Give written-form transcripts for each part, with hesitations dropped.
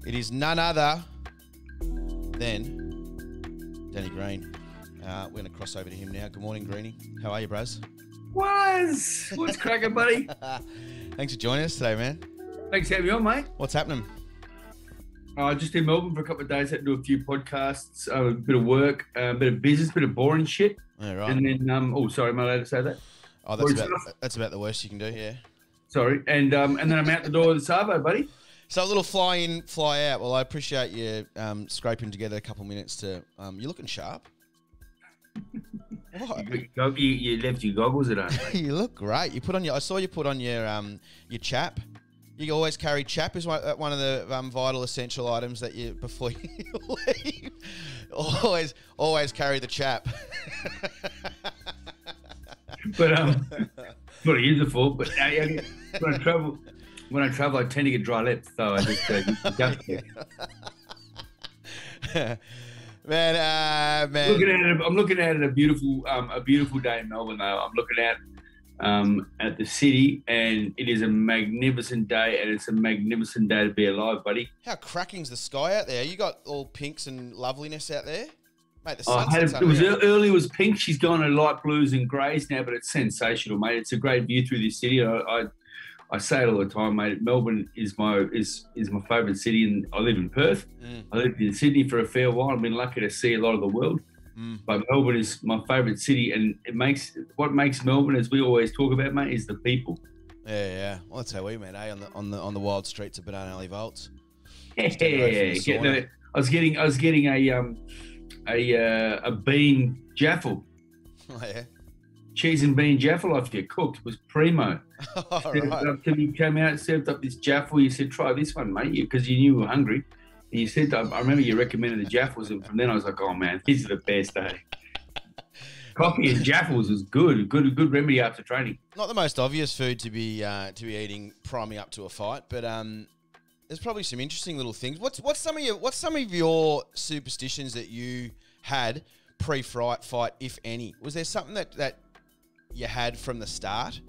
It is none other than Danny Green. We're going to cross over to him now. Good morning, Greeny. How are you, bros? What's cracking, buddy? Thanks for joining us today, man. Thanks for having me on, mate. What's happening? Just in Melbourne for a couple of days. Had to do a few podcasts, a bit of work, a bit of business, a bit of boring shit. Yeah, right. And then, sorry, am I allowed to say that? Oh, that's about the worst you can do, yeah. Sorry. And then I'm out the door with the Savo, buddy. So a little fly in, fly out. Well, I appreciate you scraping together a couple of minutes to. You're looking sharp. What? You left your goggles at home. You look great. You put on your. I saw you put on your chap. You always carry chap is one of the vital essential items that you before you leave. Always carry the chap. But not useful. But when I travel, I tend to get dry lips, so I just Man. I'm looking at it a beautiful day in Melbourne. Though I'm looking at the city, and it is a magnificent day, and it's a magnificent day to be alive, buddy. How cracking's the sky out there? You got all pinks and loveliness out there, mate. The early was pink. She's gone to light blues and greys now, but it's sensational, mate. It's a great view through this city. I say it all the time, mate. Melbourne is my favourite city, and I live in Perth. I lived in Sydney for a fair while. I've been lucky to see a lot of the world. But Melbourne is my favourite city, and what makes Melbourne, as we always talk about, mate, is the people. Yeah. Well, that's how we met, on the wild streets of Banana Alley Vaults. Yeah. I was getting a bean jaffle. Oh yeah. Cheese and bean jaffle after you cooked was primo. Right. You came out and served up this jaffle. You said, "Try this one, mate," because you knew you were hungry. And you said, I remember you recommended the jaffles, and from then I was like, "Oh man, these are the best, eh?" Coffee and jaffles is good remedy after training. Not the most obvious food to be eating priming up to a fight, but there's probably some interesting little things. What's some of your superstitions that you had pre-fight, if any? Was there something that you had from the start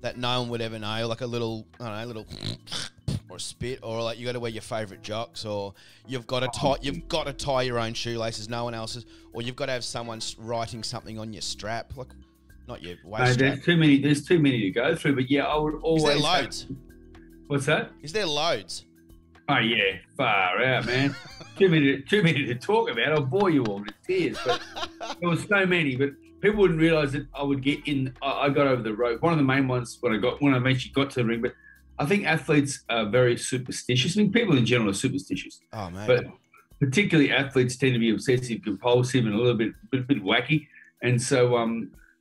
that no one would ever know, like a little or a spit, or like you got to wear your favourite jocks, or you've got to tie your own shoelaces, no one else's, or you've got to have someone writing something on your strap, like not your waist strap. There's too many to go through, but yeah, I would always. Is there loads? What's that? Is there loads? Oh yeah, far out, man. too many to talk about. I'll bore you all to tears, but there was so many, but. People wouldn't realise that I would get in. I got over the rope. One of the main ones when I eventually got to the ring. But I think athletes are very superstitious. I mean, people in general are superstitious. Oh man! But particularly athletes tend to be obsessive, compulsive, and a little bit wacky. And so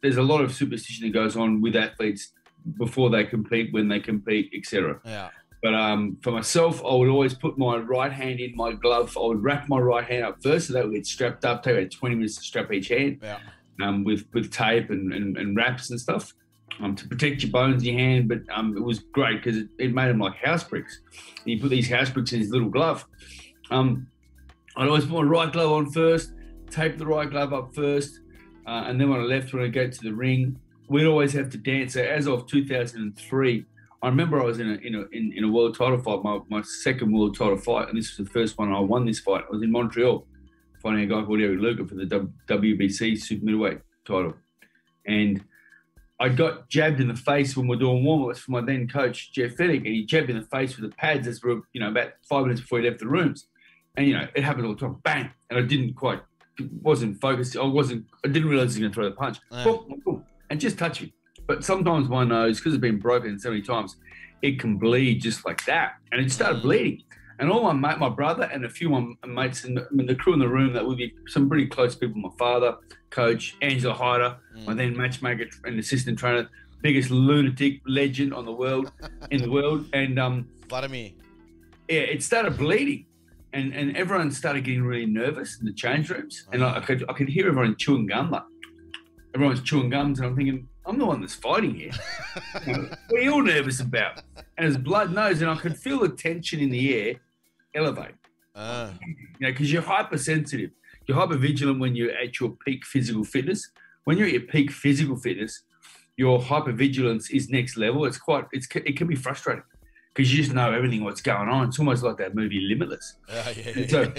there's a lot of superstition that goes on with athletes before they compete, when they compete, etc. Yeah. But for myself, I would always put my right hand in my glove. I would wrap my right hand up first, so that would get strapped up. Take about 20 minutes to strap each hand. Yeah. With tape and wraps and stuff to protect your bones in your hand. But it was great because it made them like house bricks. And you put these house bricks in his little glove. I'd always put my right glove on first, tape the right glove up first, and then when I go to the ring, we'd always have to dance. So as of 2003, I remember I was in a world title fight, my second world title fight, and this was the first one I won this fight. I was in Montreal, fighting a guy called Eric Luger for the WBC super middleweight title. And I got jabbed in the face when we're doing warm-ups for my then coach, Jeff Fennick, and he jabbed in the face with the pads as we were, about 5 minutes before he left the rooms. And, it happened all the time, bang. And I wasn't focused. I didn't realize he was going to throw the punch. Boom, boom, and just touch me. But sometimes my nose, because it's been broken so many times, it can bleed just like that. And it started bleeding. And all my brother and a few of my mates and the crew in the room, that would be some pretty close people, my father, coach, Angela Hyder, my then matchmaker and assistant trainer, biggest lunatic legend in the world. And Vladimir. Yeah, it started bleeding. And everyone started getting really nervous in the change rooms. And I could hear everyone chewing gum. Like, everyone's chewing gums, and I'm thinking, I'm the one that's fighting here. What are you all nervous about? And it's blood nose, and I could feel the tension in the air elevate. Because you're hypersensitive. You're hypervigilant when you're at your peak physical fitness. When you're at your peak physical fitness, your hypervigilance is next level. It can be frustrating. because you just know everything what's going on. It's almost like that movie Limitless. So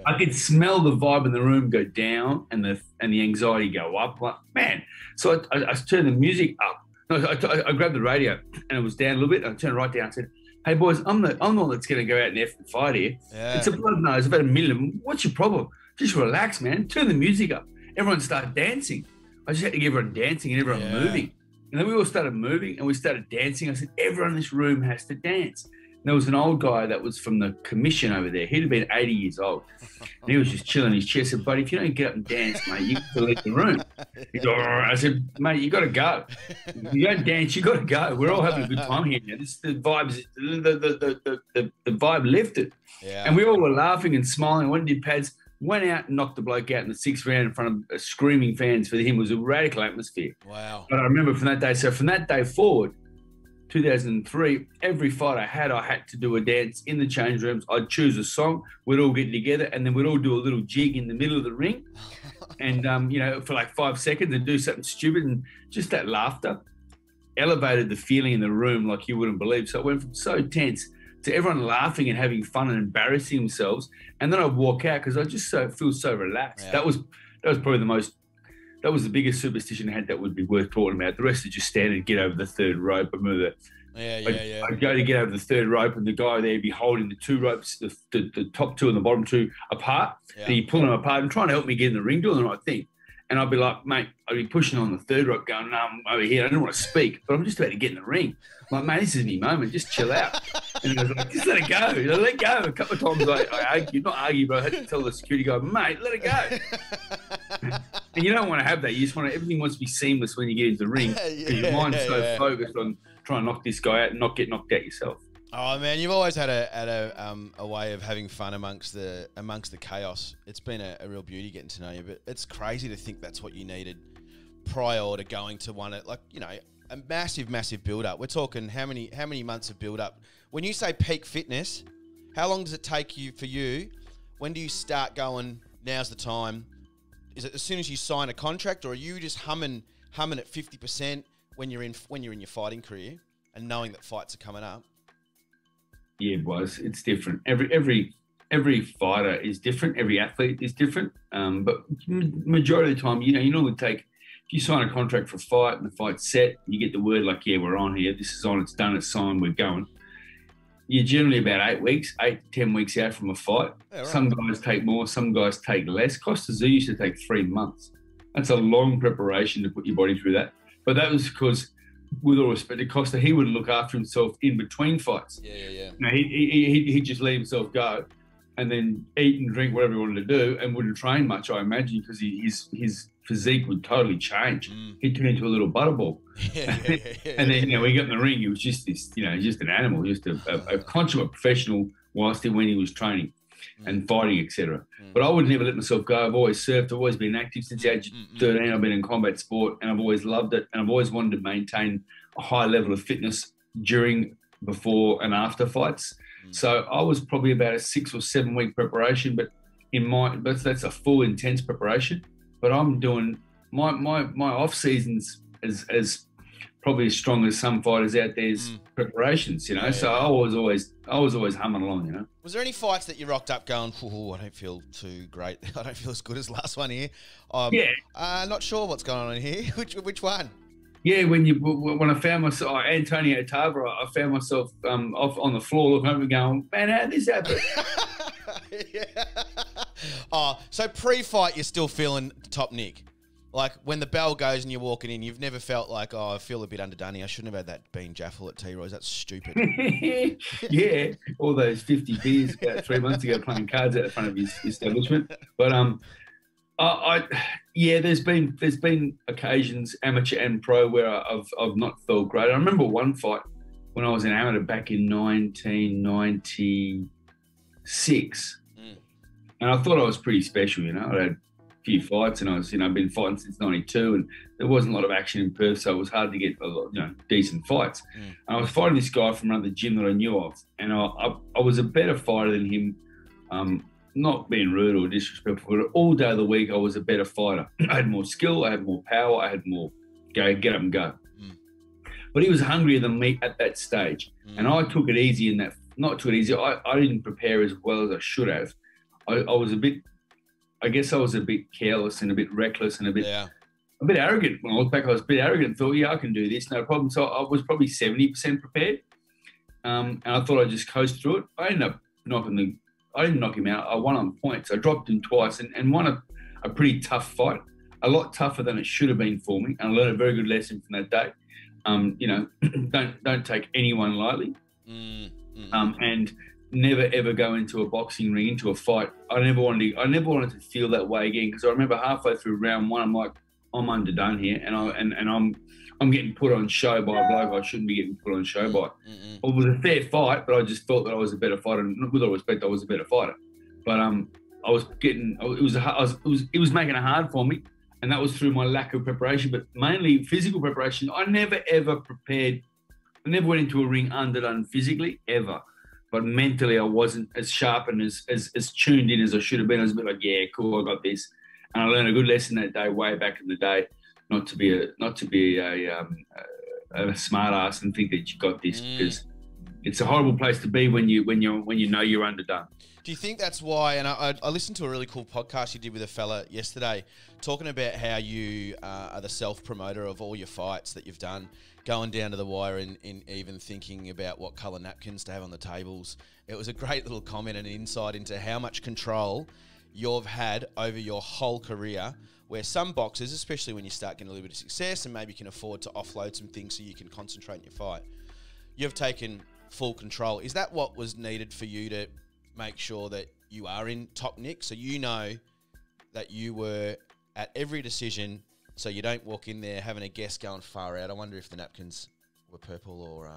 I could smell the vibe in the room go down and the anxiety go up. Like, man, so I turned the music up. No, I grabbed the radio and it was down a little bit. I turned it right down and said, "Hey boys, I'm the one that's going to go out and F and fight here. Yeah. It's a blood nose, about a million. What's your problem? Just relax, man. Turn the music up." Everyone started dancing. I just had to get everyone dancing and everyone moving. And then we all started moving and we started dancing. I said, everyone in this room has to dance. And there was an old guy that was from the commission over there. He'd have been 80 years old. And he was just chilling in his chair. I said, "Buddy, if you don't get up and dance, mate, you have to leave the room." He goes, I said, "Mate, you got to go. If you don't dance, you got to go. We're all having a good time here now." The vibe lifted. Yeah. And we all were laughing and smiling. One did pads. Went out and knocked the bloke out in the 6th round in front of screaming fans. For him, it was a radical atmosphere. Wow. But I remember from that day, so from that day forward, 2003, every fight I had to do a dance in the change rooms. I'd choose a song, we'd all get together, and then we'd all do a little jig in the middle of the ring. And, for like 5 seconds and do something stupid. And just that laughter elevated the feeling in the room like you wouldn't believe. So it went from so tense to everyone laughing and having fun and embarrassing themselves. And then I'd walk out because I just feel so relaxed. Yeah. That was probably that was the biggest superstition I had that would be worth talking about. The rest is just standing and get over the third rope. I remember I'd go to get over the third rope and the guy there would be holding the two ropes, the top two and the bottom two apart. Yeah. And he'd pull them apart and trying to help me get in the ring, doing the right thing. And I'd be like, "Mate," I'd be pushing on the third rope going, "No, I'm over here. I don't want to speak, but I'm just about to get in the ring." I'm like, "Mate, this is me moment. Just chill out." And I was like, "Just let it go. Let go." A couple of times I argued, not argue, but I had to tell the security guy, "Mate, let it go." And you don't want to have that. You just want everything wants to be seamless when you get into the ring because your mind's so focused on trying to knock this guy out and not get knocked out yourself. Oh man, you've always had a way of having fun amongst the chaos. It's been a real beauty getting to know you, but it's crazy to think that's what you needed prior to going to one at, like, a massive build up. We're talking how many months of build up. When you say peak fitness, how long does it take for you? When do you start going, now's the time? Is it as soon as you sign a contract, or are you just humming at 50% when you're in your fighting career and knowing that fights are coming up? Yeah, boys, it's different. Every fighter is different. Every athlete is different. But majority of the time, you normally take, if you sign a contract for a fight and the fight's set, you get the word like, "Yeah, we're on here. This is on. It's done. It's signed. We're going." You're generally about 8 to 10 weeks out from a fight. Yeah, right. Some guys take more. Some guys take less. Costa Zoo used to take 3 months. That's a long preparation to put your body through that. But that was because, with all respect to Costa, he would look after himself in between fights. Yeah. He'd just let himself go and then eat and drink whatever he wanted to do and wouldn't train much, I imagine, because his physique would totally change. He'd turn into a little butterball. And then, we got in the ring, he was just this, just an animal, just a consummate professional when he was training and fighting, etc. But I would never let myself go. I've always surfed. I've always been active since the age of 13. I've been in combat sport and I've always loved it. And I've always wanted to maintain a high level of fitness during, before and after fights. So I was probably about a 6 or 7 week preparation, but that's a full intense preparation. But I'm doing my off seasons as probably as strong as some fighters out there's preparations, So I was always humming along, Was there any fights that you rocked up going, I don't feel too great. I don't feel as good as last one here. Not sure what's going on here. Which one? Yeah, when I found myself, Antonio Tarver, I found myself off on the floor looking over and going, "Man, how did this happen?" Oh, so pre-fight, you're still feeling top nick. Like when the bell goes and you're walking in, you've never felt like, I feel a bit underdone here. I shouldn't have had that bean jaffle at T-Roy's. That's stupid. Yeah, all those 50 beers about 3 months ago playing cards out the front of his establishment. But there's been occasions, amateur and pro, where I've not felt great. I remember one fight when I was an amateur back in 1996, and I thought I was pretty special. I had a few fights, and I was, I've been fighting since '92, and there wasn't a lot of action in Perth, so it was hard to get a lot, decent fights. And I was fighting this guy from another gym that I knew of, and I was a better fighter than him. Not being rude or disrespectful, but all day of the week I was a better fighter. I had more skill, I had more power, I had more get up and go. but he was hungrier than me at that stage. And I took it easy in that, not took it easy. I didn't prepare as well as I should have. I was a bit, I guess I was a bit careless and a bit reckless and a bit arrogant. When I look back, I was a bit arrogant and thought, yeah, I can do this, no problem. So I was probably 70% prepared. And I thought I'd just coast through it. I ended up I didn't knock him out. I won on points. I dropped him twice and won a pretty tough fight, a lot tougher than it should have been for me. And I learned a very good lesson from that day. You know, don't take anyone lightly. And never ever go into a boxing ring, into a fight. I never wanted to feel that way again, because I remember halfway through round one, I'm like, I'm underdone here, and I'm getting put on show by a bloke I shouldn't be getting put on show by. Well, it was a fair fight, but I just felt that I was a better fighter. And with all respect, I was a better fighter. But I was getting, it was making it hard for me, and that was through my lack of preparation, but mainly physical preparation. I never ever prepared. I never went into a ring underdone physically ever, but mentally I wasn't as sharp and as tuned in as I should have been. I was a bit like, yeah, cool, I got this. And I learned a good lesson that day, way back in the day, not to be a smart ass and think that you got this, because it's a horrible place to be when you know you're underdone. Do you think that's why? And I listened to a really cool podcast you did with a fella yesterday, talking about how you are the self-promoter of all your fights that you've done, going down to the wire and even thinking about what colour napkins to have on the tables. It was a great little comment and insight into how much control you've had over your whole career, where some boxers, especially when you start getting a little bit of success and maybe can afford to offload some things so you can concentrate in your fight, you've taken full control. Is that what was needed for you to make sure that you are in top nick, so you know that you were at every decision, so you don't walk in there having a guess going far out? I wonder if the napkins were purple or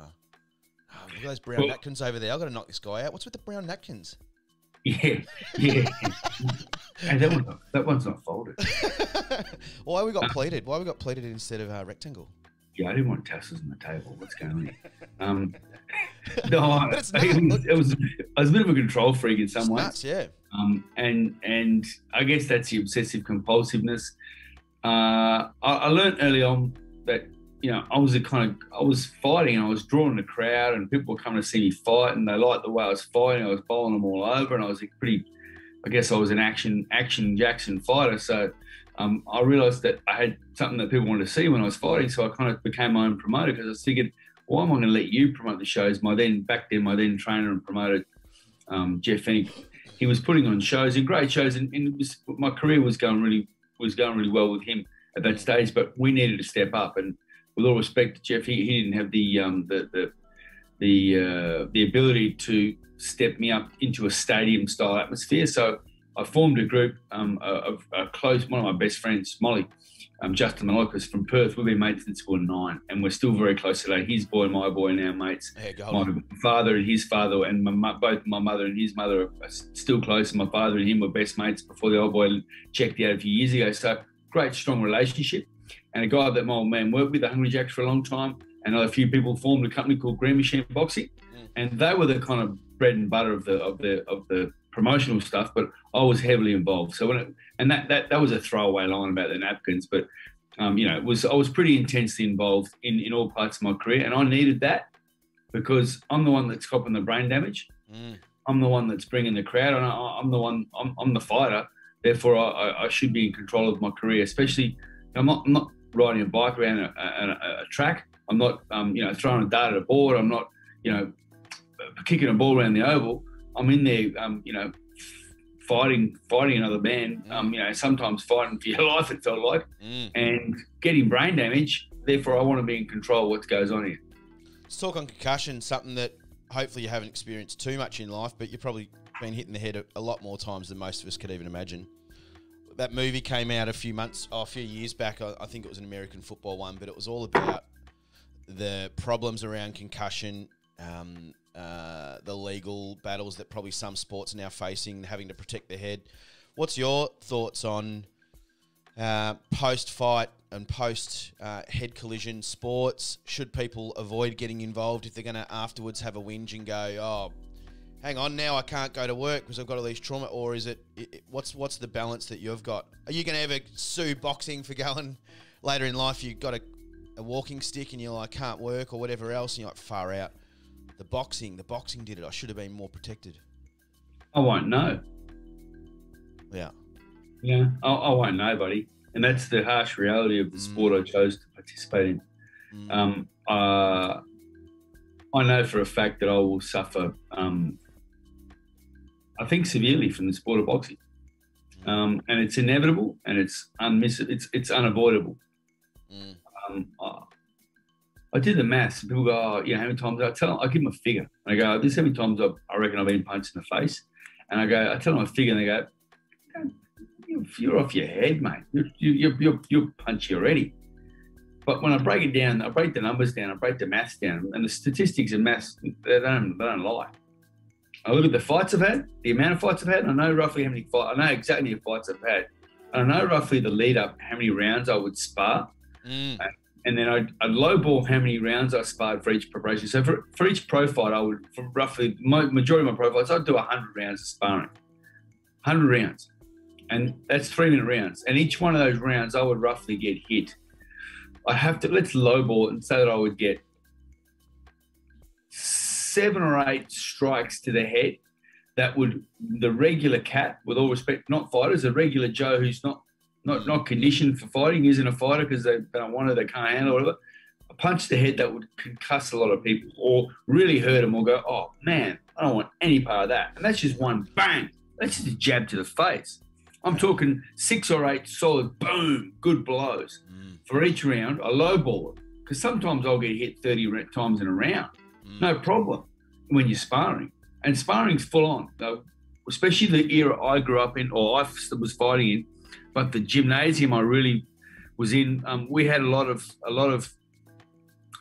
look at those brown napkins over there. I've got to knock this guy out. What's with the brown napkins? Yeah. And that one's not folded. Why we got pleated? Why we got pleated instead of rectangle? Yeah, I didn't want tassels on the table. What's going on? No, But it's I was a bit of a control freak in some ways. Nuts, yeah. And I guess that's the obsessive compulsiveness. I learned early on that, you know, I was fighting and I was drawing the crowd and people were coming to see me fight and they liked the way I was fighting. I was bowling them all over and I was I was an action Jackson fighter. So I realised that I had something that people wanted to see when I was fighting. So I kind of became my own promoter, because I was thinking, why am I going to let you promote the shows? My then trainer and promoter, Jeff Fennick, he was putting on shows, and great shows, and my career was going really well with him at that stage. But we needed to step up, and with all respect to Jeff, he didn't have the ability to step me up into a stadium style atmosphere. So I formed a group of one of my best friends, Molly, Justin Malocas from Perth. We've been mates since we were 9, and we're still very close today. His boy, my boy, and our mates. My father and his father, and both my mother and his mother are still close. And my father and him were best mates before the old boy checked out a few years ago. So great, strong relationship. And a guy that my old man worked with, the Hungry Jacks, for a long time, and a few people formed a company called Greeny Boxing, and they were the kind of bread and butter of the promotional stuff. But I was heavily involved. So that was a throwaway line about the napkins, but I was pretty intensely involved in all parts of my career, and I needed that because I'm the one that's copping the brain damage. I'm the one that's bringing the crowd, and I'm the fighter. Therefore, I should be in control of my career. Especially, I'm not riding a bike around a track. I'm not throwing a dart at a board. I'm not kicking a ball around the oval. I'm in there fighting another man, sometimes fighting for your life, it felt like, and getting brain damage. Therefore, I want to be in control of what goes on here. Let's talk on concussion, something that hopefully you haven't experienced too much in life, but you've probably been hit in the head a lot more times than most of us could even imagine. That movie came out a few years back. I think it was an American football one, but it was all about the problems around concussion, the legal battles that probably some sports are now facing, having to protect their head. What's your thoughts on post-fight and post-head collision sports? Should people avoid getting involved if they're going to afterwards have a whinge and go, oh, hang on, now I can't go to work because I've got all these trauma? Or is what's the balance that you've got? Are you going to ever sue boxing for going later in life? You've got a a walking stick and you're like, can't work or whatever else, and you're like, far out. The boxing did it. I should have been more protected. I won't know. Yeah. Yeah, I won't know, buddy. And that's the harsh reality of the sport I chose to participate in. I know for a fact that I will suffer, I think, severely from the sport of boxing. And it's inevitable and it's unavoidable. I did the maths. People go, oh, you know, how many times? I give them a figure. And I go, this is how many times I reckon I've been punched in the face. And I tell them a figure and they go, you're off your head, mate. You're punchy already. But when I break it down, I break the numbers down, I break the maths down, and the statistics and maths, they don't lie. I look at the fights I've had, the amount of fights I've had, and I know roughly how many fights, I know exactly the fights I've had. And I know roughly the lead up, how many rounds I would spar. And then I'd lowball how many rounds I sparred for each preparation. So for each pro fight, I would, for roughly, majority of my pro fights, I'd do 100 rounds of sparring. 100 rounds. And that's 3-minute rounds. And each one of those rounds, I would roughly get hit. I'd have to, let's lowball it and say that I would get 7 or 8 strikes to the head that would, the regular cat, with all respect, not fighters, a regular Joe who's not conditioned for fighting, isn't a fighter because they don't want it, they can't handle it, whatever. A punch to the head that would concuss a lot of people or really hurt them or go, oh, man, I don't want any part of that. And that's just one bang. That's just a jab to the face. I'm talking 6 or 8 solid, boom, good blows. For each round, I lowball it. Because sometimes I'll get hit 30 times in a round. No problem when you're sparring. And sparring's full on, especially the era I grew up in or I was fighting in. But the gymnasium I really was in, we had a lot of,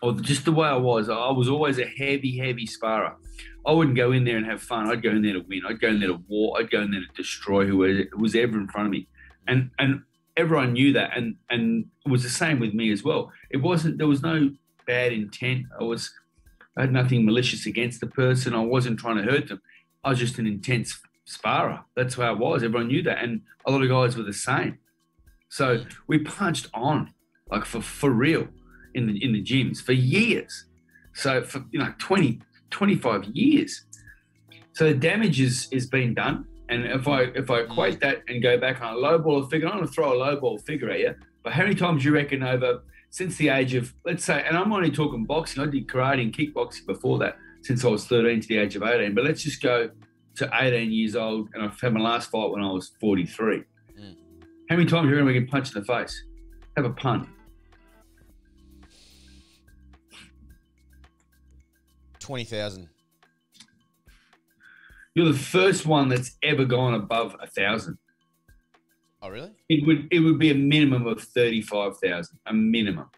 or just the way I was always a heavy sparrer. I wouldn't go in there and have fun. I'd go in there to win. I'd go in there to war. I'd go in there to destroy whoever was ever in front of me. And everyone knew that. And it was the same with me as well. There was no bad intent. I had nothing malicious against the person. I wasn't trying to hurt them. I was just an intense sparrer. That's how I was. Everyone knew that. And a lot of guys were the same. So we punched on, like for real in the gyms for years. So for 20, 25 years. So the damage is being done. And if I equate that and go back on a lowball figure, I'm going to throw a lowball figure at you. But how many times do you reckon over, since the age of, let's say, and I'm only talking boxing, I did karate and kickboxing before that, since I was 13 to the age of 18. But let's just go to 18 years old, and I've had my last fight when I was 43. How many times do you reckon we get punched in the face? Have a pun. 20,000. You're the first one that's ever gone above 1,000. Oh, really? It would be a minimum of 35,000, a minimum.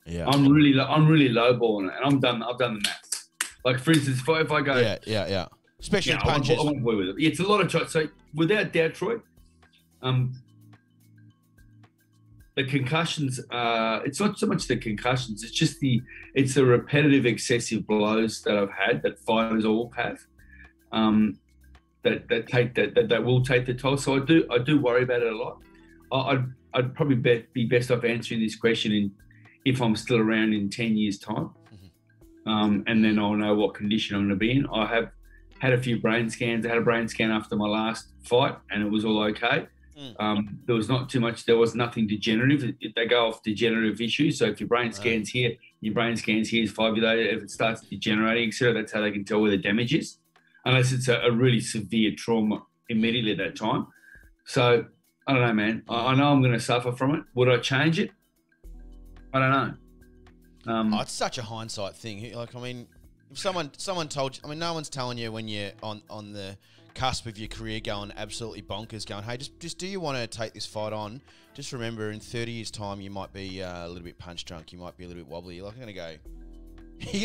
Yeah. I'm really lowballing it, and I've done the maths. Like for instance, if I go, yeah. Especially punches. I won't boy with it. It's a lot of shots. So without doubt, Troy, the concussions. It's not so much the concussions. It's just the repetitive excessive blows that I've had that fighters all have. That will take the toll. So I do worry about it a lot. I'd probably be best off answering this question if I'm still around in 10 years' time, and then I'll know what condition I'm going to be in. I have had a few brain scans. I had a brain scan after my last fight, and it was all okay. There was not too much. There was nothing degenerative. They go off degenerative issues. So if your brain scans here, your brain scans here is 5 years later. If it starts degenerating, etc., that's how they can tell where the damage is, unless it's a really severe trauma immediately at that time. So I don't know, man. I know I'm going to suffer from it. Would I change it? I don't know. It's such a hindsight thing. Like, I mean, if someone told you, I mean, no one's telling you when you're on the cusp of your career going absolutely bonkers, going, hey, just do you want to take this fight on? Just remember, in 30 years' time, you might be a little bit punch drunk. You might be a little bit wobbly. You're like, you're going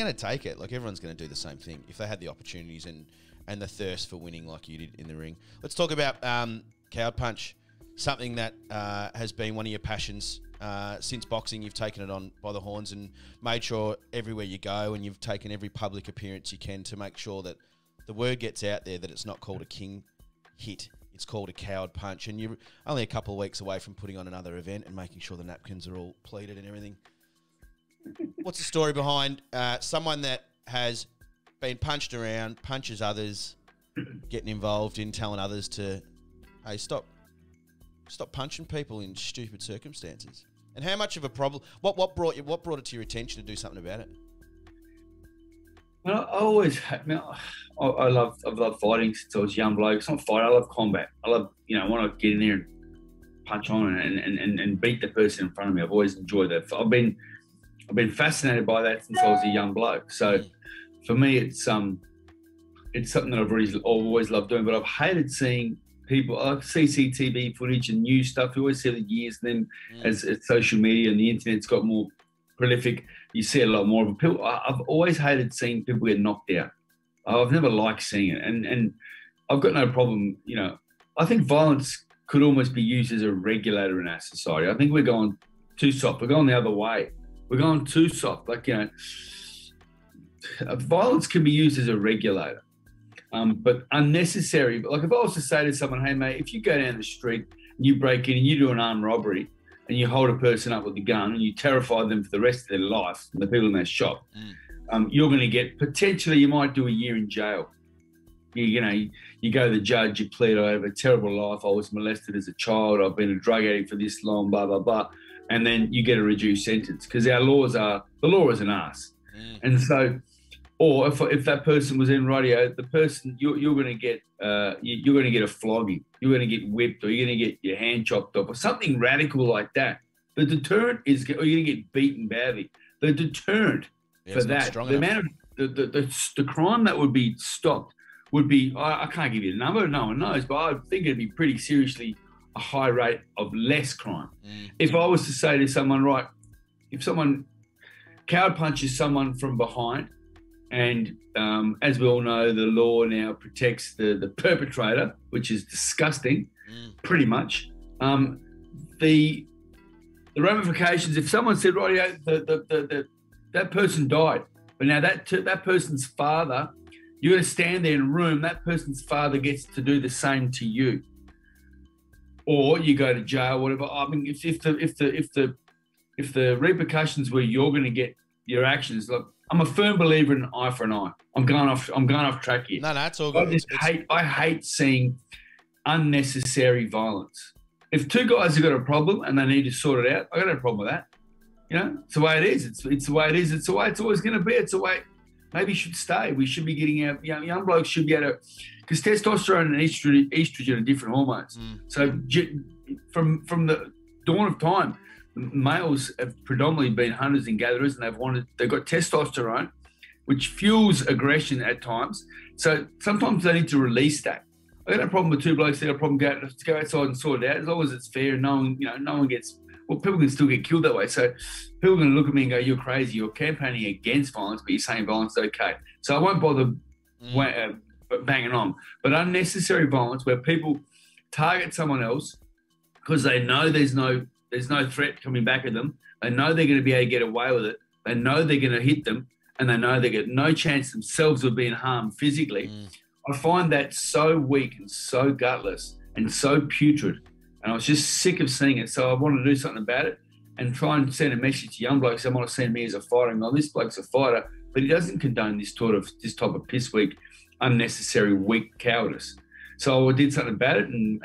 to take it. Like, everyone's going to do the same thing if they had the opportunities and the thirst for winning like you did in the ring. Let's talk about Cowed Punch, something that has been one of your passions since boxing. You've taken it on by the horns and made sure everywhere you go, and you've taken every public appearance you can to make sure that the word gets out there that it's not called a king hit. It's called a coward punch, and you're only a couple of weeks away from putting on another event and making sure the napkins are all pleated and everything. What's the story behind someone that has been punched around, punches others, getting involved in telling others to, hey, stop punching people in stupid circumstances? And how much of a problem? What brought it to your attention to do something about it? Well, I've loved fighting since I was a young bloke. It's not fight. I love combat. I love, want to get in there and punch on and beat the person in front of me. I've always enjoyed that. I've been fascinated by that since I was a young bloke. So for me, it's something that I've always loved doing. But I've hated seeing people, CCTV footage and new stuff. You always see the years. And then as social media and the internet's got more prolific, you see a lot more of people. I've always hated seeing people get knocked out. I've never liked seeing it. And I've got no problem, I think violence could almost be used as a regulator in our society. I think we're going too soft. We're going the other way. We're going too soft. Violence can be used as a regulator, but unnecessary. Like if I was to say to someone, hey, mate, if you go down the street and you break in and you do an armed robbery and you hold a person up with a gun and you terrify them for the rest of their life, the people in that shop, you're going to get, potentially you might do a year in jail. You go to the judge, you plead, I have a terrible life, I was molested as a child, I've been a drug addict for this long, blah, blah, blah. And then you get a reduced sentence because the law is an arse. And so, or if that person was in radio, the person you're going to get a flogging, you're going to get whipped, or you're going to get your hand chopped off, or something radical like that. The deterrent is, or you're going to get beaten badly. The deterrent for that, the amount of the crime that would be stopped would be, I can't give you the number, no one knows, but I think it'd be pretty seriously a high rate of less crime. If I was to say to someone, right, if someone coward punches someone from behind, and as we all know, the law now protects the perpetrator, which is disgusting, pretty much. The ramifications, if someone said, right, that person died, but now that person's father, you're going to stand there in a room, that person's father gets to do the same to you. Or you go to jail, whatever. I mean, if the repercussions where you're going to get your actions, look, I'm a firm believer in an eye for an eye. I'm going off track here. No, it's all good. I hate seeing unnecessary violence. If two guys have got a problem and they need to sort it out, I got no problem with that. It's the way it is. It's the way it is. It's the way it's always going to be. It's the way. Maybe it should stay. We should be getting out. Young blokes should be able to, because testosterone and estrogen are different hormones. So from the dawn of time, males have predominantly been hunters and gatherers, and they've got testosterone, which fuels aggression at times. So sometimes they need to release that. I got no problem with two blokes that have a problem to go outside and sort it out, as long as it's fair and no one gets. Well, people can still get killed that way. So people are going to look at me and go, you're crazy. You're campaigning against violence, but you're saying violence is okay. So I won't bother banging on. But unnecessary violence where people target someone else because they know there's no threat coming back at them. They know they're going to be able to get away with it. They know they're going to hit them, and they know they get no chance themselves of being harmed physically. I find that so weak and so gutless and so putrid. And I was just sick of seeing it. So I wanted to do something about it and try and send a message to young blokes. They might have seen me as a fighter. And this bloke's a fighter, but he doesn't condone this type of piss weak, unnecessary, weak cowardice. So I did something about it and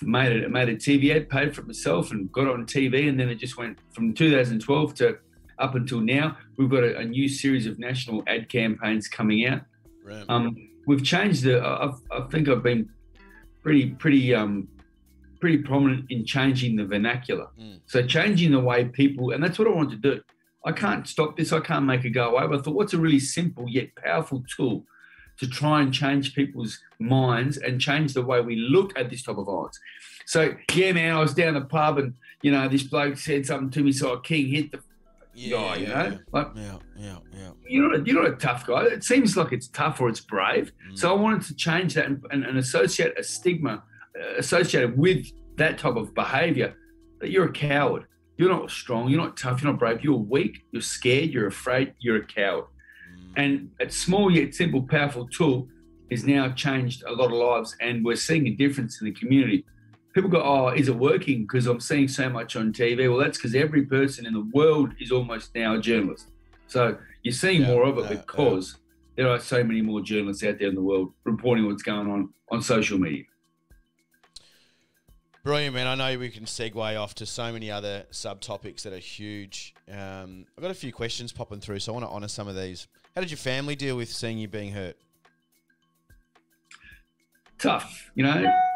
made a TV ad, paid for it myself, and got it on TV. And then it just went from 2012 to up until now. We've got a new series of national ad campaigns coming out. Right. We've changed I think I've been pretty prominent in changing the vernacular. So changing the way people, and that's what I want to do. I can't stop this. I can't make it go away. But I thought, what's a really simple yet powerful tool to try and change people's minds and change the way we look at this type of violence? So, yeah, man, I was down the pub and, this bloke said something to me, so a king hit the guy, Yeah. You're not a tough guy. It seems like it's tough or it's brave. So I wanted to change that and associate a stigma associated with that type of behavior, that you're a coward. You're not strong, you're not tough, you're not brave, you're weak, you're scared, you're afraid, you're a coward. And a small yet simple, powerful tool has now changed a lot of lives, and we're seeing a difference in the community. People go, oh, is it working? Because I'm seeing so much on TV. Well, that's because every person in the world is almost now a journalist. So you're seeing more of it because there are so many more journalists out there in the world reporting what's going on social media. Brilliant, man. I know we can segue off to so many other subtopics that are huge. I've got a few questions popping through, so I want to honour some of these. How did your family deal with seeing you being hurt? Tough,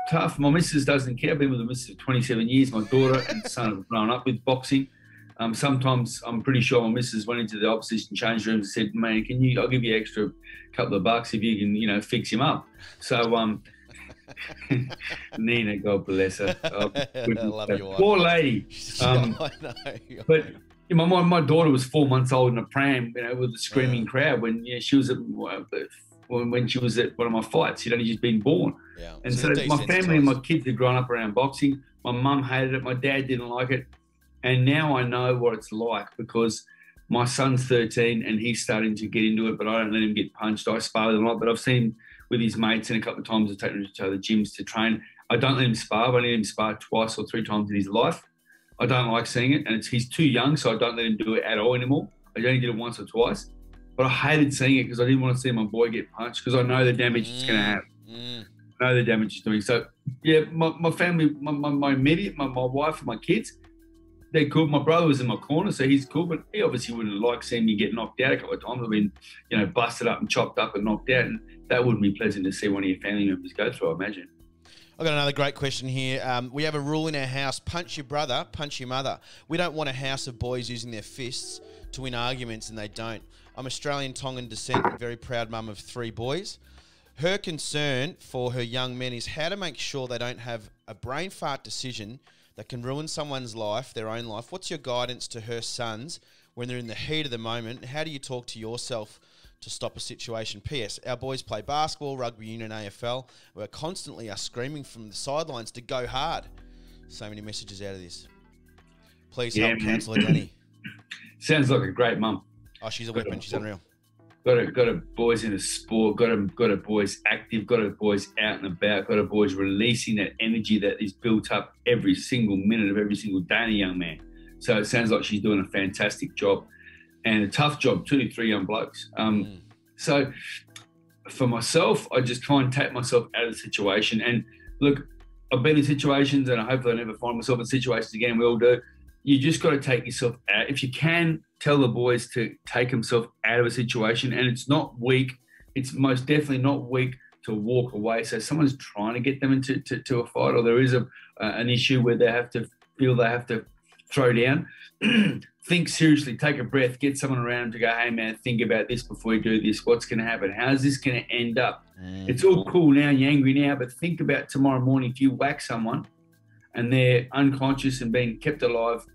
tough. My missus doesn't care. I've been with the missus for 27 years. My daughter and son have grown up with boxing. Sometimes I'm pretty sure my missus went into the opposition change rooms and said, man, I'll give you extra couple of bucks if you can, fix him up. So, Nina, God bless her. I love your wife. Poor lady. I know. But my daughter was 4 months old in a pram, with a screaming crowd when she was when she was at one of my fights. She'd only just been born. Yeah. And so my family and my kids had grown up around boxing. My mum hated it. My dad didn't like it. And now I know what it's like because my son's 13 and he's starting to get into it, but I don't let him get punched. I spar with him a lot, but I've seen him with his mates, and a couple of times I've taken him to the gyms to train. I don't let him spar. I've only let him spar 2 or 3 times in his life. I don't like seeing it, and he's too young, so I don't let him do it at all anymore. I only did it once or twice. But I hated seeing it because I didn't want to see my boy get punched because I know the damage it's going to have. I know the damage it's doing. So, yeah, my family, my immediate, my wife and my kids, they're good. My brother was in my corner, so he's cool, but he obviously wouldn't like seeing me get knocked out a couple of times. I've been, busted up and chopped up and knocked out, and that wouldn't be pleasant to see one of your family members go through, I imagine. I've got another great question here. We have a rule in our house, punch your brother, punch your mother. We don't want a house of boys using their fists to win arguments, and they don't. I'm Australian Tongan descent, very proud mum of 3 boys. Her concern for her young men is how to make sure they don't have a brain fart decision that can ruin someone's life, their own life. What's your guidance to her sons when they're in the heat of the moment? How do you talk to yourself to stop a situation? P.S. Our boys play basketball, rugby union, AFL. We're constantly screaming from the sidelines to go hard. So many messages out of this. Please help Counsellor Danny. Sounds like a great mum. Oh, she's a weapon. She's unreal. Got a boys in a sport. Got a boys active. Got a boys out and about. Got a boys releasing that energy that is built up every single minute of every single day in a young man. So it sounds like she's doing a fantastic job, and a tough job too. 3 young blokes. So for myself, I just try and take myself out of the situation. And look, I've been in situations, and I hope I never find myself in situations again. We all do. You just got to take yourself out. If you can, tell the boys to take themselves out of a situation, and it's not weak. It's most definitely not weak to walk away. So someone's trying to get them into a fight, or there is an issue where they have to feel they have to throw down. Think seriously, take a breath, get someone around to go, hey man, think about this before you do this. What's going to happen? How's this going to end up? It's all cool now, you're angry now, but think about tomorrow morning if you whack someone and they're unconscious and being kept alive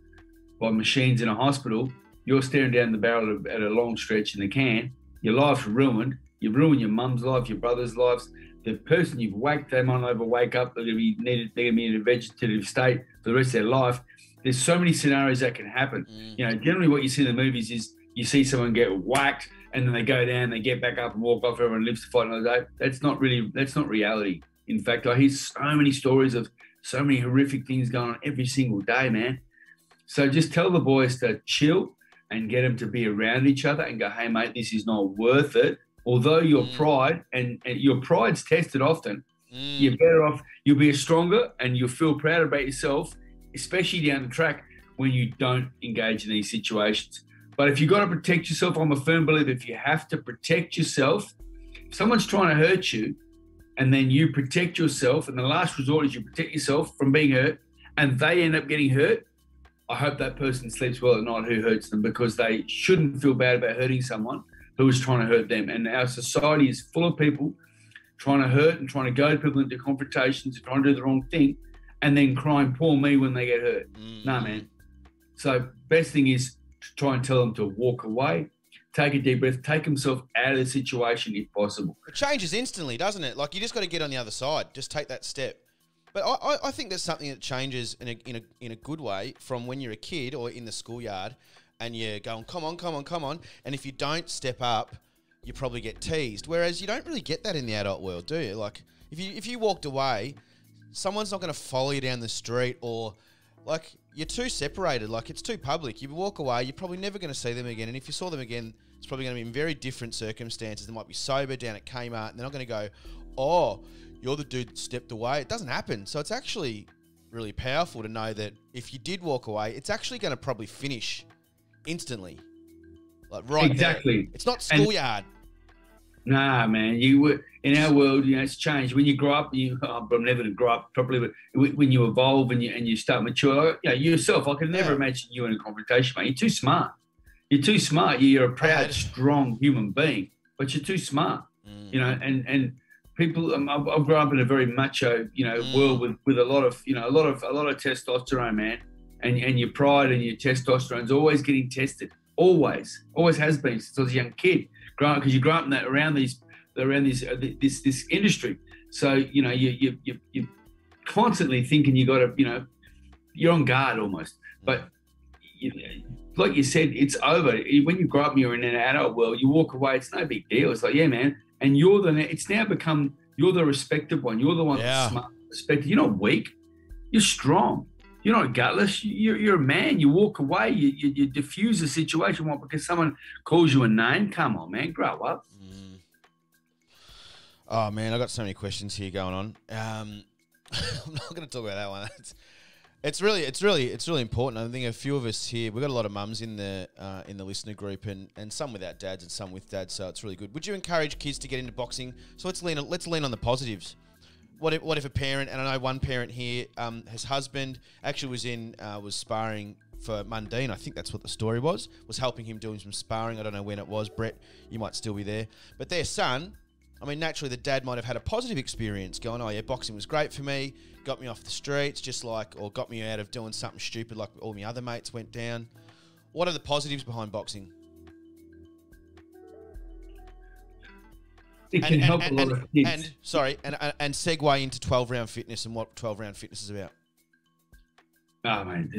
by machines in a hospital. You're staring down the barrel at a long stretch in the can. Your life's ruined. You've ruined your mum's life, your brother's lives. The person you've whacked, they might never wake up. They're going to be in a vegetative state for the rest of their life. There's so many scenarios that can happen. Generally what you see in the movies is you see someone get whacked and then they go down, they get back up and walk off, everyone lives to fight another day. That's not reality. In fact, I hear so many stories of so many horrific things going on every single day, man. So just tell the boys to chill and get them to be around each other and go, hey, mate, this is not worth it. Although your pride, and your pride's tested often, you're better off, you'll be stronger and you'll feel proud about yourself, especially down the track when you don't engage in these situations. But if you've got to protect yourself, I'm a firm believer, if you have to protect yourself, if someone's trying to hurt you and then you protect yourself, and the last resort is you protect yourself from being hurt and they end up getting hurt, I hope that person sleeps well at night who hurts them, because they shouldn't feel bad about hurting someone who is trying to hurt them. And our society is full of people trying to hurt and trying to goad people into confrontations and trying to do the wrong thing and then crying, poor me, when they get hurt. No, man. So best thing is to try and tell them to walk away, take a deep breath, take himself out of the situation if possible. It changes instantly, doesn't it? Like, you just got to get on the other side. Just take that step. But I think there's something that changes in a good way from when you're a kid or in the schoolyard and you're going, come on. And if you don't step up, you probably get teased. Whereas you don't really get that in the adult world, do you? Like, if you walked away, someone's not going to follow you down the street, or like you're too separated. Like, it's too public. You walk away, you're probably never going to see them again. And if you saw them again, it's probably going to be in very different circumstances. They might be sober down at Kmart, and they're not going to go, "Oh, you're the dude that stepped away." It doesn't happen. So it's actually really powerful to know that if you did walk away, it's actually going to probably finish instantly. Like, right exactly. there. It's not schoolyard. Nah, man. In our world, it's changed. When you grow up, I'm never going to grow up properly, but when you evolve and you start mature, yourself, I can never imagine you in a confrontation, mate. You're too smart. You're too smart. You're a proud, strong human being, but you're too smart. And people. I've grown up in a very macho, world with a lot of testosterone, man. And your pride and your testosterone's always getting tested. Always has been since I was a young kid. Growing up, because you grow up in that around this industry. So you're constantly thinking you got to, you're on guard almost. But like you said, it's over. When you grow up and you're in an adult world, you walk away. It's no big deal. It's like, yeah, man. And it's now become, you're the respected one. You're the one that's smart, respected. You're not weak. You're strong. You're not gutless. You're a man. You walk away. You diffuse the situation. What? Because someone calls you a name? Come on, man. Grow up. Oh man, I got so many questions here going on. I'm not going to talk about that one. It's really important. I think a few of us here, we've got a lot of mums in the listener group, and some without dads and some with dads. So it's really good. Would you encourage kids to get into boxing? So let's lean on the positives. What if a parent, and I know one parent here, his husband actually was sparring for Mundine. I think that's what the story was helping him doing some sparring. I don't know when it was. Brett, you might still be there. But their son, I mean, naturally the dad might have had a positive experience going, "Oh yeah, boxing was great for me, got me off the streets, or got me out of doing something stupid like all my other mates went down." What are the positives behind boxing? It can help a lot of kids. And segue into 12-round fitness and what 12-round fitness is about. Oh, man,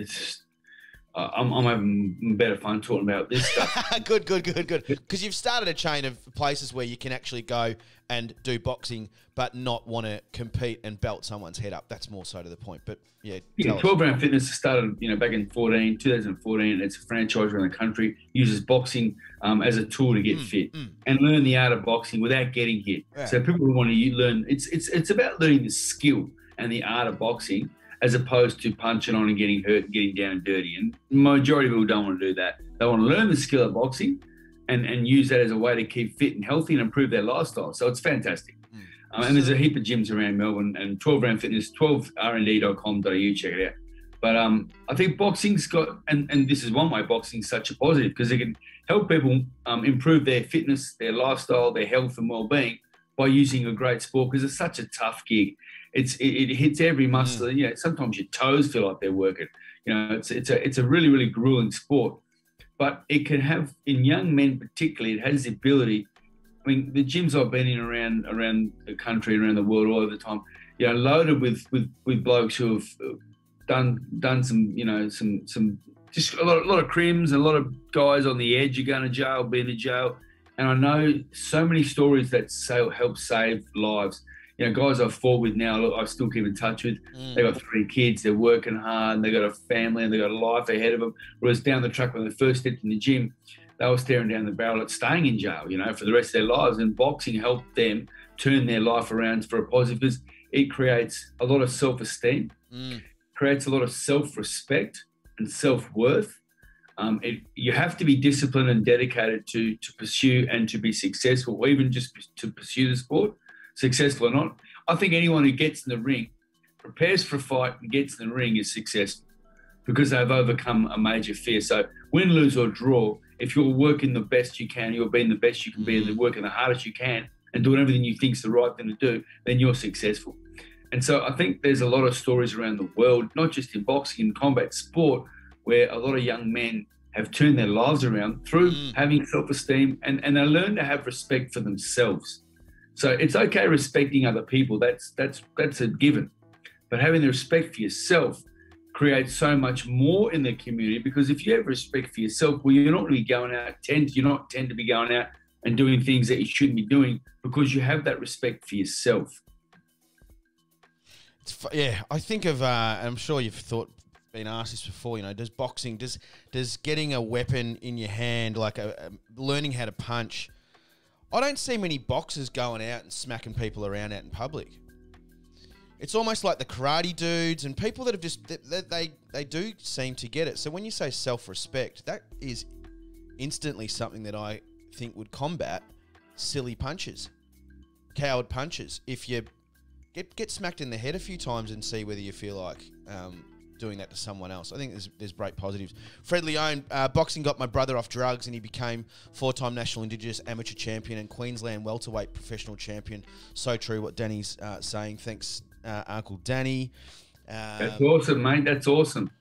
I'm having better fun talking about this stuff. Good. Because you've started a chain of places where you can actually go and do boxing but not want to compete and belt someone's head up. That's more so to the point. But, yeah. 12-round fitness started, back in 2014. It's a franchise around the country. Uses boxing as a tool to get fit and learn the art of boxing without getting hit. Yeah. So people who want to learn, it's about learning the skill and the art of boxing, as opposed to punching on and getting hurt and getting down and dirty. And the majority of people don't want to do that. They want to learn the skill of boxing and use that as a way to keep fit and healthy and improve their lifestyle. So it's fantastic. And there's a heap of gyms around Melbourne, and 12-round fitness, 12rnd.com.au, check it out. But I think boxing's got, and this is one way boxing's such a positive, because it can help people improve their fitness, their lifestyle, their health and well-being by using a great sport, because it's such a tough gig. It hits every muscle. Sometimes your toes feel like they're working. It's a really, really grueling sport. But it can have, in young men particularly, it has the ability. I mean, the gyms I've been in around the country, around the world, all over the time, loaded with blokes who have done some just a lot of crims and a lot of guys on the edge. You're going to jail, being in jail, and I know so many stories that help save lives. Guys I've fought with now, I still keep in touch with. They got 3 kids, they're working hard, and they got a family, and they got a life ahead of them. Whereas down the track when they first stepped in the gym, they were staring down the barrel at staying in jail, for the rest of their lives. And boxing helped them turn their life around for a positive, because it creates a lot of self-esteem, creates a lot of self-respect and self-worth. You have to be disciplined and dedicated to pursue and to be successful, or even just to pursue the sport, successful or not. I think anyone who gets in the ring, prepares for a fight and gets in the ring is successful, because they've overcome a major fear. So win, lose or draw, if you're working the best you can, you're being the best you can be, and you're working the hardest you can and doing everything you think is the right thing to do, then you're successful. And so I think there's a lot of stories around the world, not just in boxing and combat sport, where a lot of young men have turned their lives around through having self-esteem, and they learn to have respect for themselves. So it's okay respecting other people. That's a given. But having the respect for yourself creates so much more in the community, because if you have respect for yourself, well, you're not really going out, you not tend to be going out and doing things that you shouldn't be doing because you have that respect for yourself. Yeah, I think of, I'm sure you've been asked this before, you know, does boxing, does getting a weapon in your hand, like learning how to punch, I don't see many boxers going out and smacking people around out in public. It's almost like the karate dudes and people that have just, they do seem to get it. So when you say self-respect, that is instantly something that I think would combat silly punches, coward punches. If you get smacked in the head a few times and see whether you feel like doing that to someone else. I think there's great positives. Fred Leone, boxing got my brother off drugs and he became 4-time national Indigenous amateur champion and Queensland welterweight professional champion. So true what Danny's saying. Thanks, Uncle Danny. That's awesome, mate. That's awesome.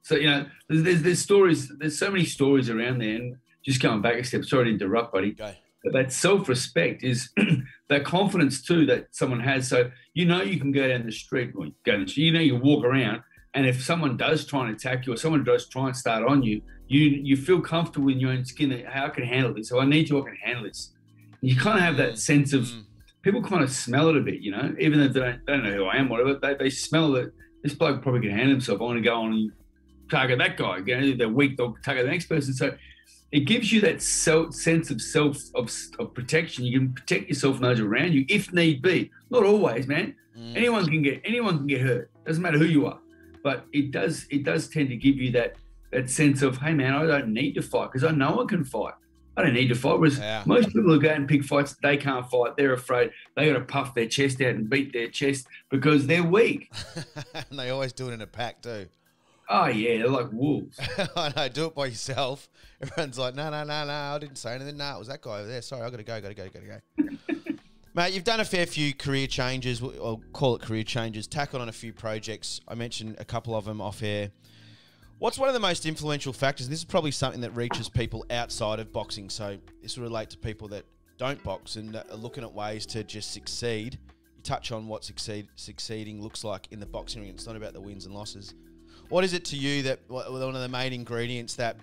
So, you know, there's stories, there's so many stories around there. And just going back a step, sorry to interrupt, buddy. Go. But that self-respect is that confidence too that someone has. So, you know, you can go down the street, or you know, you walk around, and if someone does try and attack you or someone does try and start on you, you feel comfortable in your own skin that, hey, I can handle this. So I need you, I can handle this. And you kind of have that sense of, people kind of smell it a bit, you know, even though they don't know who I am, whatever, they smell that this bloke probably can handle himself. I want to go on and target that guy. You know, they're weak, they'll target the next person. So it gives you that sense of protection. You can protect yourself and those around you if need be. Not always, man. Anyone can get hurt. Doesn't matter who you are. But it does tend to give you that sense of, hey man, I don't need to fight because I know I can fight. I don't need to fight. Whereas most people who go out and pick fights, they can't fight. They're afraid. They got to puff their chest out and beat their chest because they're weak. And they always do it in a pack too. Oh yeah, they're like wolves. I know. Do it by yourself. Everyone's like, no, I didn't say anything. No, it was that guy over there. Sorry, I got to go. Mate, you've done a fair few career changes. I'll call it career changes. Tackled on a few projects. I mentioned a couple of them off air. What's one of the most influential factors? And this is probably something that reaches people outside of boxing. So this will relate to people that don't box and are looking at ways to just succeed. You touch on what succeeding looks like in the boxing ring. It's not about the wins and losses. What is it to you that one of the main ingredients that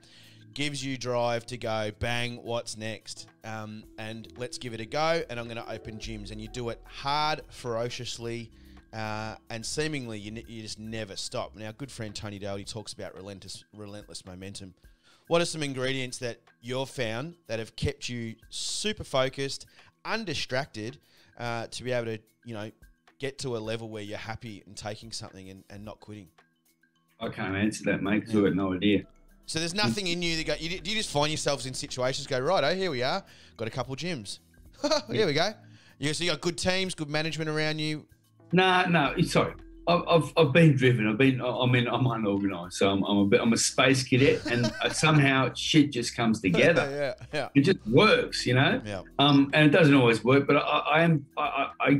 gives you drive to go, bang, what's next? And let's give it a go. And I'm going to open gyms. And you do it hard, ferociously, and seemingly you just never stop. Now, good friend Tony Doherty talks about relentless momentum. What are some ingredients that you've found that have kept you super focused, undistracted, to be able to, you know, get to a level where you're happy and taking something and not quitting? I can't answer that, mate, because I've got no idea. So there's nothing in you that go, do you just find yourselves in situations, go, right, here we are, got a couple of gyms. Here we go. So you got good teams, good management around you? No, sorry. I've been driven. I'm unorganised. So I'm a space cadet, and somehow shit just comes together. Yeah. It just works, you know. Yeah. And it doesn't always work, but I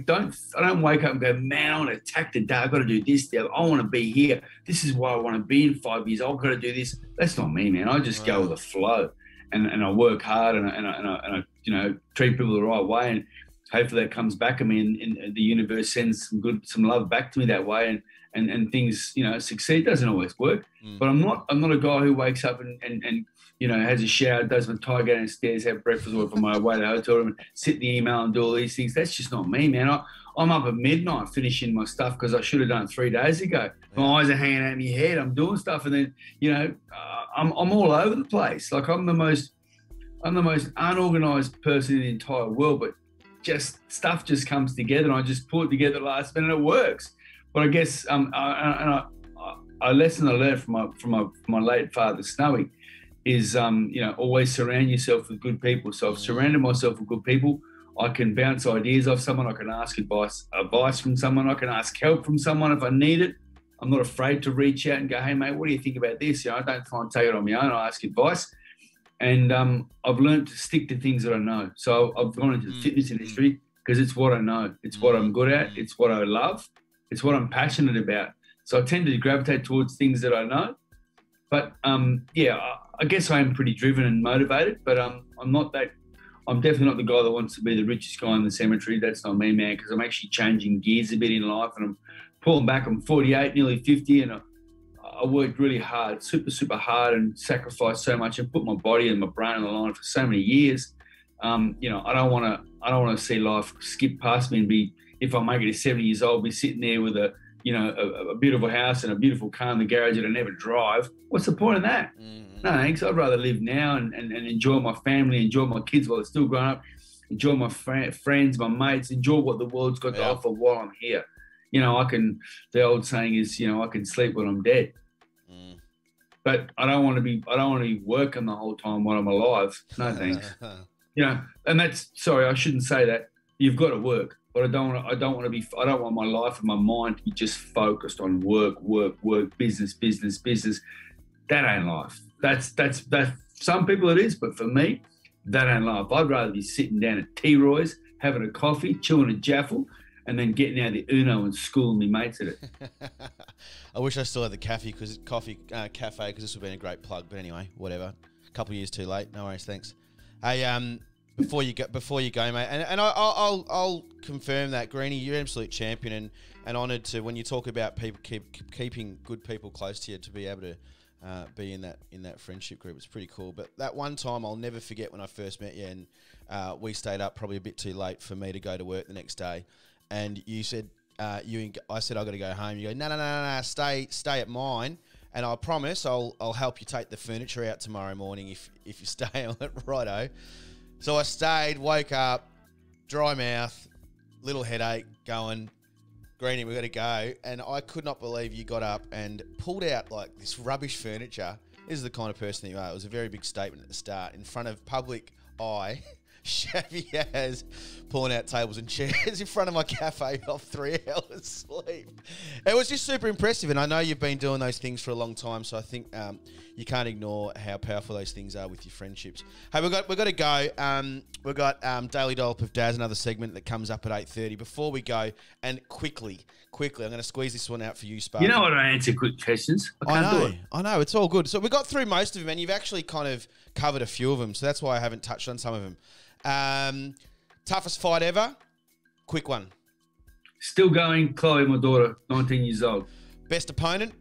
don't wake up and go, man, I want to attack the day. I've got to do this. I want to be here. This is where I want to be in 5 years. I've got to do this. That's not me, man. I just go with the flow, and I work hard, and I you know, treat people the right way, and hopefully that comes back. I mean, and the universe sends some love back to me that way, and things, you know, succeed. Doesn't always work, but I'm not a guy who wakes up and you know, has a shower, does my tie, go downstairs, have breakfast, or from my way to the hotel room, sit in the email and do all these things. That's just not me, man. I'm up at midnight finishing my stuff because I should have done it 3 days ago. My eyes are hanging out of my head. I'm doing stuff, and then, you know, I'm all over the place. Like I'm the most unorganized person in the entire world, but just stuff just comes together, and I just pull it together at the last minute, and it works. But I guess a lesson I learned from my late father Snowy is you know, always surround yourself with good people. So I've surrounded myself with good people. I can bounce ideas off someone. I can ask advice from someone. I can ask help from someone if I need it. I'm not afraid to reach out and go, hey mate, what do you think about this? You know, I don't try and take it on my own. I ask advice. And I've learned to stick to things that I know. So I've gone into the fitness industry because it's what I know. It's what I'm good at. It's what I love. It's what I'm passionate about. So I tend to gravitate towards things that I know. But, I guess I am pretty driven and motivated, but I'm definitely not the guy that wants to be the richest guy in the cemetery. That's not me, man, because I'm actually changing gears a bit in life, and I'm pulling back. I'm 48, nearly 50, and I worked really hard, super hard, and sacrificed so much and put my body and my brain on the line for so many years. You know, I don't want to see life skip past me and be, if I make it to 70 years old, be sitting there with a, you know, a beautiful house and a beautiful car in the garage that I never drive. What's the point of that? No, thanks. I'd rather live now and enjoy my family, enjoy my kids while they're still growing up, enjoy my friends, my mates, enjoy what the world's got to offer while I'm here. You know, the old saying is, you know, I can sleep when I'm dead. But I don't want to be working the whole time while I'm alive. No, thanks. You know, and sorry, I shouldn't say that. You've got to work, but I don't want my life and my mind to be just focused on work, business. That ain't life. That's some people it is, but for me, that ain't life. I'd rather be sitting down at T-Roy's, having a coffee, chewing a jaffle, and then getting out the Uno and schooling me mates at it. I wish I still had the cafe because this would have been a great plug. But anyway, whatever. A couple of years too late. No worries. Thanks. Hey, before you go, mate, and I'll confirm that Greeny, you're an absolute champion and honoured to, when you talk about people keeping good people close to you, to be able to be in that friendship group. It's pretty cool. But that one time I'll never forget, when I first met you, and we stayed up probably a bit too late for me to go to work the next day, and you said I said I got to go home. You go, no, stay at mine, and I promise I'll help you take the furniture out tomorrow morning if you stay on it. Righto. So I stayed, woke up, dry mouth, little headache, going, Greeny, we got to go. And I could not believe you got up and pulled out like this rubbish furniture. This is the kind of person that you are. It was a very big statement at the start, in front of public eye. Shabby as pulling out tables and chairs in front of my cafe off 3 hours sleep. It was just super impressive, and I know you've been doing those things for a long time, so I think you can't ignore how powerful those things are with your friendships. Hey, we've got to go. We've got Daily Dollop of Daz, another segment that comes up at 8:30. Before we go, and quickly, I'm going to squeeze this one out for you, Sparky. You know I don't answer quick questions. I know, it's all good. So we got through most of them, and you've actually kind of covered a few of them, so that's why I haven't touched on some of them. Toughest fight ever? Quick one. Still going, Chloe, my daughter, 19 years old. Best opponent?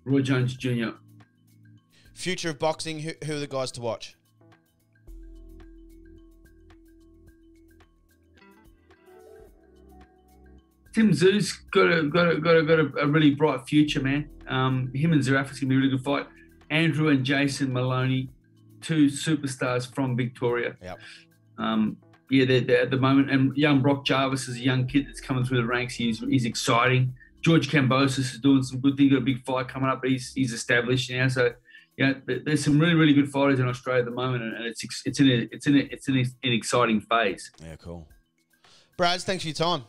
Roy Jones Jr. Future of boxing, who are the guys to watch? Tim Zoo's got a really bright future, man. Him and Zaraf's gonna be a really good fight. Andrew and Jason Maloney, two superstars from Victoria. Yep. They're at the moment. And young Brock Jarvis is a young kid that's coming through the ranks. He's exciting. George Cambosis is doing some good things. Got a big fight coming up. He's established now. So, there's some really, really good fighters in Australia at the moment, and it's in an exciting phase. Yeah, cool. Braz, thanks for your time,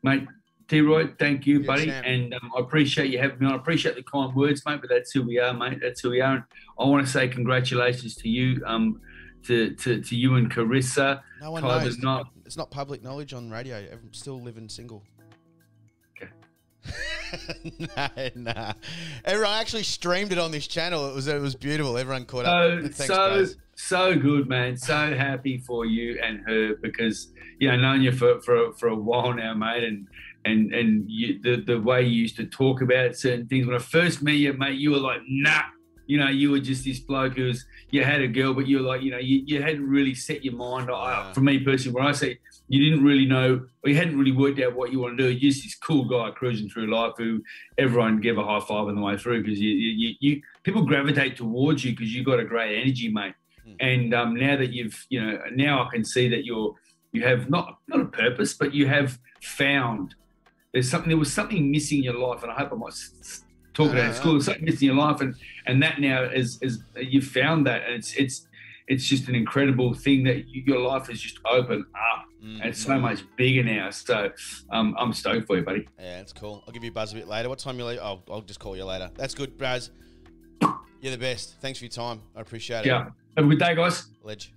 mate. T-Roy, thank you, buddy. And I appreciate you having me on. I appreciate the kind words, mate, but that's who we are, mate. That's who we are. And I want to say congratulations to you, to you and Carissa. No one knows. It's not public knowledge on radio. I'm still living single. Okay. Nah. Everyone actually streamed it on this channel. It was beautiful. Everyone caught up. Thanks, so good, man. So happy for you and her, because known you for a while now, mate, and you, the way you used to talk about certain things. When I first met you, mate, you were like, nah. You were just this bloke you had a girl, but you were like, you hadn't really set your mind. For me personally, when I say you didn't really know, or you hadn't really worked out what you want to do, you're just this cool guy cruising through life who everyone gave a high five on the way through, because you people gravitate towards you because you've got a great energy, mate. And now that now I can see that you have not a purpose, but you have found there was something missing in your life, and I hope I might talk about school. There's something missing in your life, and that now is you found that, and it's just an incredible thing that your life has just opened up, and it's so much bigger now. So I'm stoked for you, buddy. Yeah, it's cool. I'll give you a buzz a bit later. What time you leave? I'll just call you later. That's good, Braz. You're the best. Thanks for your time. I appreciate it. Yeah. Have a good day, guys. Ledge.